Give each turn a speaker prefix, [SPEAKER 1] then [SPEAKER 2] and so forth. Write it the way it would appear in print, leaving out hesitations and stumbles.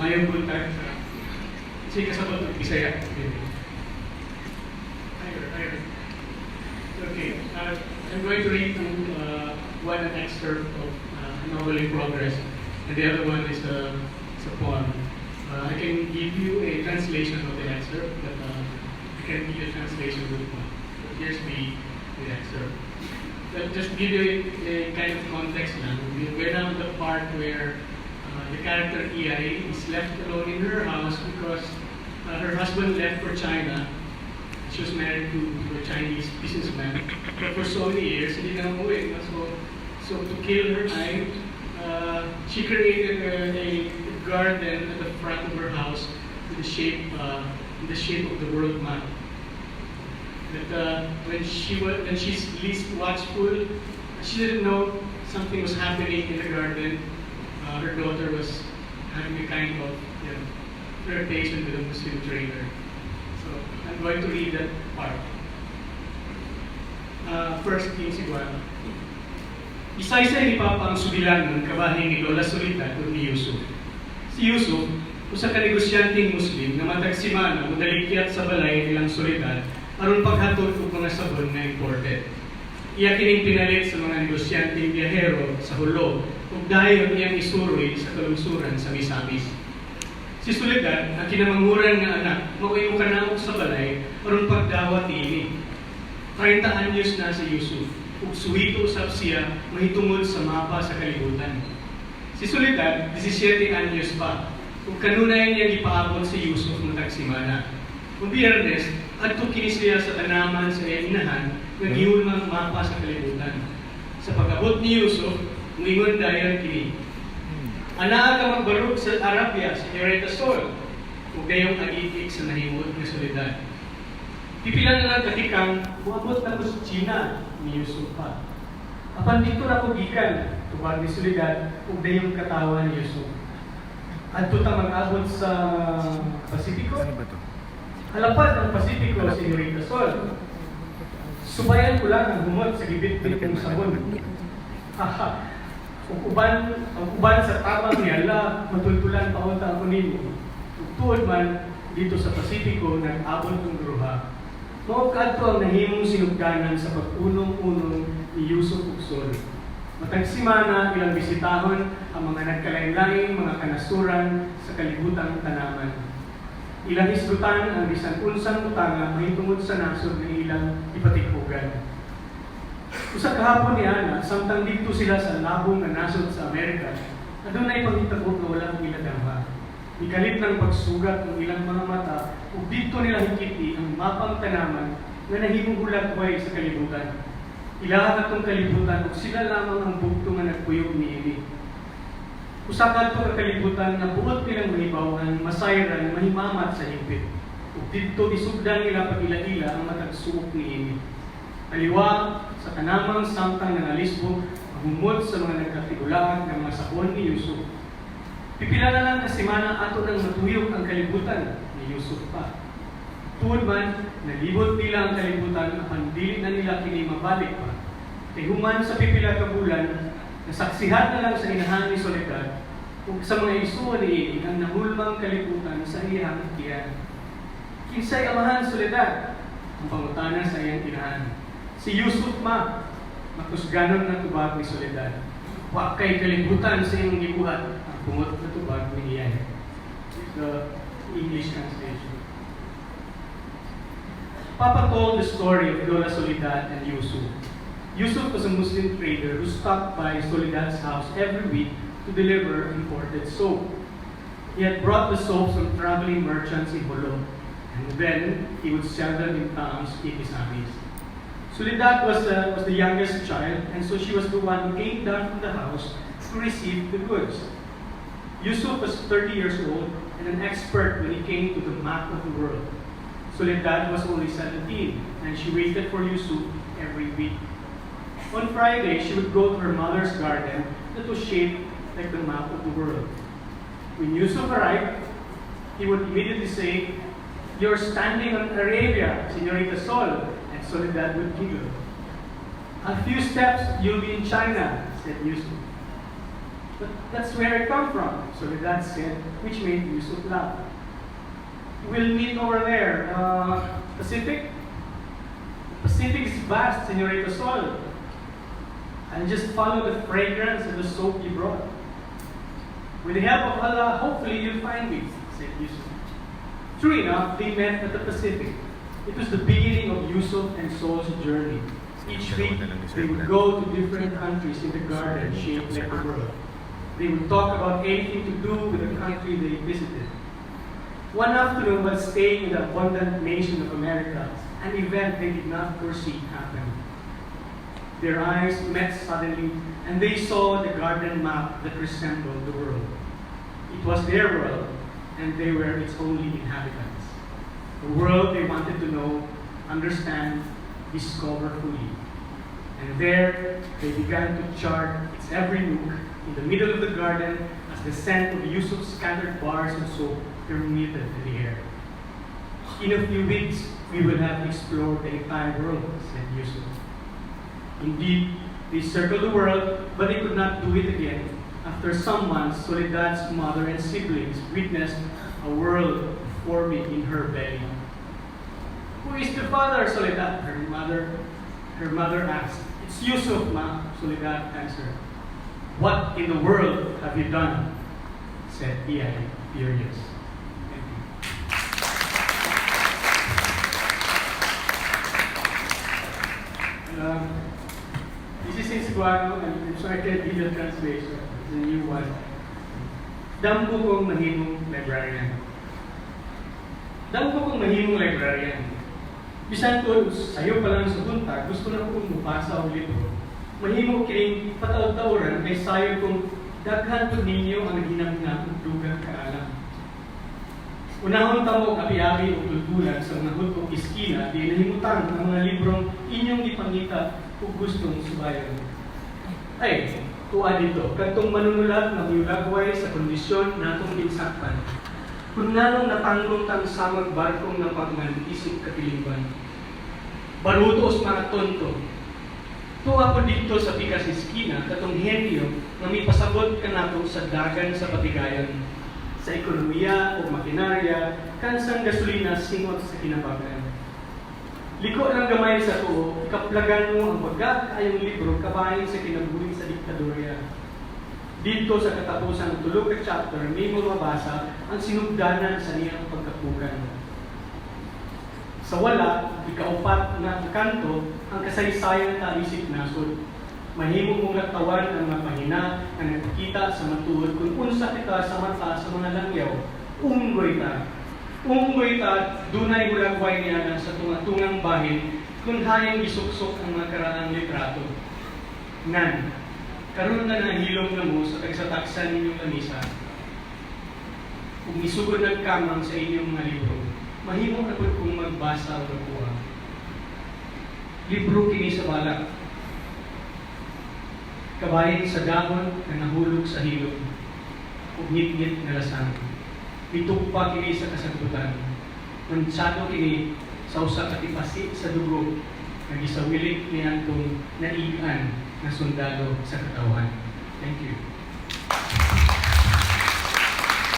[SPEAKER 1] mayong buntag sa kasi kasabot ng Bisaya. Okay, I'm going to read one excerpt of a novel in progress, and the other one is a poem. I can give you a translation of the excerpt, but I can give you a translation of the poem. So here's the excerpt. Just to give you a kind of context now. We're now at the part where the character EI is left alone in her house because her husband left for China. She was married to a Chinese businessman, but for so many years, hindi na umuwi. So to kill her time, she created a garden at the front of her house in the shape of the world map. That when she's least watchful, she didn't know something was happening in the garden. Her daughter was having a kind of flirtation with a Muslim trader. So I'm going to read that part. First, King Siguana. Isa-isa ni Papa ang subilan ng kabahin ni Lola Solita o ni Yusuf. Si Yusuf, usa ka negosyanteng Muslim na matagsimana o dalikyat sa balay nilang Solidad aron paghatod og mga sabon na imported. Iya kining pinalit sa mga negosyanteng biyahero sa Hulo ug dayon iyang isuroy sa kalungsuran sa Misamis. Si Soledad, ang kinamanguran nga anak, mauwi mo kanamok sa balay aron pagdawat niini. 30 anyos na si Yusuf, ug suwito usab siya mahitungod sa mapa sa kalibutan. Si Soledad, 17 anyos pa, ug kanunay niya gipaabot si Yusuf matag simana. Kung Biyernes, adto kini siya sa tanaman sa iyang inahan nga gihulmang mapa sa kalibutan. Sa pag-abot ni Yusuf, moingon dayon kini. Anaa ka magbarog sa Arabia, Señorita Sol, ug dayong agigig sa nahimot nga Soledad. Pipila na lang katikang, muabot na ko sa China ni Yusuf pa. Apan dito na ko gikan, tubag ni Soledad, ug dayong katawa ni Yusuf. Adto ta mag-abot sa Pasipiko?
[SPEAKER 2] Ano ba to?
[SPEAKER 1] Halapad ang Pasipiko, Señorita Sol. Subayan ko lang ang humot sa gibit-bit kong sabon. Haha. Uban sa tabang ni Allah, matultulan paunta ako nimo. Tuod man, dito sa Pasipiko, nag-abot ng gruha. Mao kadto ang nahimong sinugdanan sa pag-unong-unong ni Yusuf ug Sol. Matag simana ilang bisitahon ang mga nagkalain-laing mga kanasuran sa kalibutang tanaman. Ilang isgutan ang bisan unsang utanga mahitungod sa nasod ng ilang ipatikbugan. Usa kahapon ni Ana, samtang dito sila sa labong nga nasod sa Amerika, adunay panghitabog nga walang iladama. Ikalit ng pagsugat ng ilang mga mata, ug dito nila hikiti ang mapang tanaman nga nahimong hulagway sa kalibutan. Ilahan atong kalibutan ug sila lamang ang bugto nga nagpuyog niini. Usa kadto nga kalibutan nga buot nilang mahibawhan, masayran, mahimamat sa higpit. Ug dito isugdan nila pag-ila-ila ang matag suok niini. Kaliwa sa kanamang samtang nangalisbo, humod sa mga nagkatigulaan ng mga sabon ni Yusuf. Pipila na lang na simana ato nang matuyok ang kalibutan ni Yusuf pa. Tuod man, nalibot nila ang kalibutan apan dili na nila kini mabalik pa. Kay human sa pipila ka bulan, nasaksihan na lang sa inahan ni Soledad ug sa mga isuo ni ang nahulmang kalibutan sa iyang tiyan. Kinsay amahan Soledad? Ang pangutana sa iyang inahan. Si Yusuf makusganon na tubag ni Soledad. Wa kay kalibutan sa iyong gibuhat ang kumot na tubag ni Iyan. The English translation. Papa told the story of Lola Soledad and Yusuf. Yusuf was a Muslim trader who stopped by Soledad's house every week to deliver imported soap. He had brought the soaps from traveling merchants in Holo, and then he would sell them in towns in Misamis. Soledad was the youngest child, and so she was the one who came down from the house to receive the goods. Yusuf was 30 years old and an expert when it came to the map of the world. Soledad was only 17, and she waited for Yusuf every week. On Friday, she would go to her mother's garden that was shaped like the map of the world. When Yusuf arrived, he would immediately say, "You're standing on Arabia, Señorita Sol." Soledad would giggle. "A few steps, you'll be in China," said Yusuf. But that's where I come from. So with that said, which made use of love. We'll meet over there. Pacific? Pacific is vast, Señorita Sol. And just follow the fragrance of the soap you brought. With the help of Allah, hopefully you'll find me, said Yusuf. True enough, they met at the Pacific. It was the beginning of Yusuf and Sol's journey. Each week, they would go to different countries in the garden shaped like the world. They would talk about anything to do with the country they visited. One afternoon, while staying in the abundant nation of America, an event they did not foresee happened. Their eyes met suddenly, and they saw the garden map that resembled the world. It was their world, and they were its only inhabitants. The world they wanted to know, understand, discover fully. And there, they began to chart its every nook in the middle of the garden as the scent of Yusuf's scattered bars of soap permeated the air. In a few weeks, we will have explored the entire world, said Yusuf. Indeed, they circled the world, but they could not do it again after someone, Soledad's mother and siblings, witnessed a world forming in her belly. Who is the father, Soledad? Her mother asked. It's Yusuf, ma, Soledad answered. What in the world have you done? Said Ian, furious. Thank you. This is in Cebuano, and so I can read the translation. It's a new one. Dampo kong mahimong librarian. Dampo kong mahimong librarian. Bisan ko, sayo pa lang sa buntag, gusto na kong mupasa o libro. Mahimo kining pataw-tawran, may sayo kong daghan po ninyo ang naginang-nang dugang kaalam. Unahon tamo kapi-abi o tulbulan sa mga hutong iskina, di nahimutan ang mga librong inyong ipangita kung gustong subayon. Ay, tuwa dito, kantong manunulat ng yulagway sa kondisyon natong pinsakpan. Kung nanong natanggong tang samag barkong ng pagman-isip katilingban. Barutos mga tonto. Tuwa po dito sa pikas iskina, katong henyo na may pasabot ka nato sa dagan sa patigayon. Sa ekonomiya o makinarya, kansang gasolina singot sa kinabagan. Liko lang gamay sa tuo, ikaplagan mo ang pagkakayong libro kabahin sa kinabuhi sa diktadorya. Dito sa katapusan ng tulog at chapter, may mababasa ang sinugdanan sa niyang pagkapugan. Sa wala, ikaupat na kanto, ang kasaysayan talisik nasod. Mahimo mong natawan ang mga pahina na nagkita sa matuod kung unsa kita sa mata sa mga langyaw. Unggoy ta. Unggoy ta, dunay hulagway niya sa tunga-tungang bahin kung hayang isuksok ang mga karaang litrato. Nan, karon na nahilom na mo sa tagsataksan ninyong kanisa. Kung isugod nagkamang sa inyong mga libro, mahimo na po kung magbasa o magkuha. Libro kini sa balak. Kabahin sa dahon na nahulog sa hilom. Ug ngit-ngit na lasang. Itugpa kini sa kasagutan. Mansado kini sa usa ka tipasi sa dugo nga gisawilik niadtong naian na sundalo sa katawan. Thank you.